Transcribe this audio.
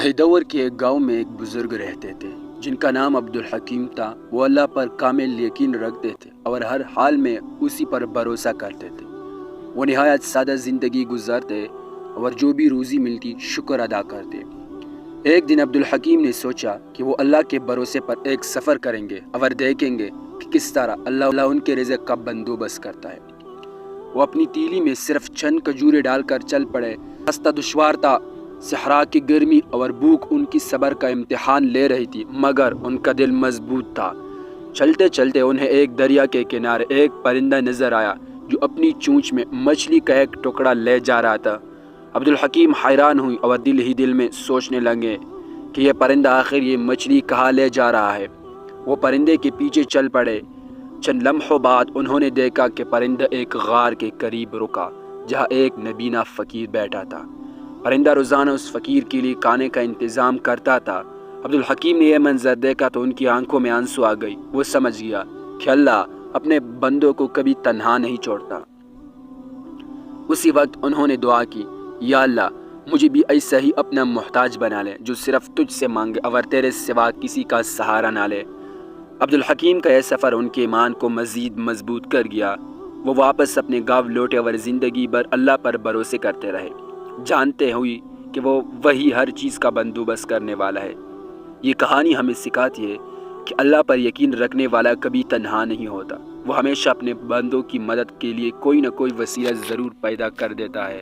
ہیدور کے ایک گاؤں میں ایک بزرگ رہتے تھے جن کا نام عبدالحکیم تھا۔ وہ اللہ پر کامل یقین رکھتے تھے اور ہر حال میں اسی پر بھروسہ کرتے تھے۔ وہ نہایت سادہ زندگی گزارتے اور جو بھی روزی ملتی شکر ادا کرتے۔ ایک دن عبدالحکیم نے سوچا کہ وہ اللہ کے بھروسے پر ایک سفر کریں گے اور دیکھیں گے کہ کس طرح اللہ ان کے رزق کا بندوبست کرتا ہے۔ وہ اپنی تیلی میں صرف چند کھجوریں ڈال کر چل پڑے۔ راستہ دشوار تھا، صحرا کی گرمی اور بھوک ان کی صبر کا امتحان لے رہی تھی، مگر ان کا دل مضبوط تھا۔ چلتے چلتے انہیں ایک دریا کے کنارے ایک پرندہ نظر آیا جو اپنی چونچ میں مچھلی کا ایک ٹکڑا لے جا رہا تھا۔ عبدالحکیم حیران ہوئی اور دل ہی دل میں سوچنے لگے کہ یہ پرندہ آخر یہ مچھلی کہاں لے جا رہا ہے۔ وہ پرندے کے پیچھے چل پڑے۔ چند لمحوں بعد انہوں نے دیکھا کہ پرندہ ایک غار کے قریب رکا جہاں ایک نبینا فقیر بیٹھا تھا۔ پرندہ روزانہ اس فقیر کے لیے کھانے کا انتظام کرتا تھا۔ عبدالحکیم نے یہ منظر دیکھا تو ان کی آنکھوں میں آنسو آ گئی۔ وہ سمجھ گیا کہ اللہ اپنے بندوں کو کبھی تنہا نہیں چھوڑتا۔ اسی وقت انہوں نے دعا کی، یا اللہ مجھے بھی ایسا ہی اپنا محتاج بنا لے جو صرف تجھ سے مانگے اور تیرے سوا کسی کا سہارا نہ لے۔ عبدالحکیم کا یہ سفر ان کے ایمان کو مزید مضبوط کر گیا۔ وہ واپس اپنے گاؤں لوٹے اور زندگی بھر اللہ پر بھروسے کرتے رہے، جانتے ہوئی کہ وہ وہی ہر چیز کا بندوبست کرنے والا ہے۔ یہ کہانی ہمیں سکھاتی ہے کہ اللہ پر یقین رکھنے والا کبھی تنہا نہیں ہوتا۔ وہ ہمیشہ اپنے بندوں کی مدد کے لیے کوئی نہ کوئی وسیلہ ضرور پیدا کر دیتا ہے۔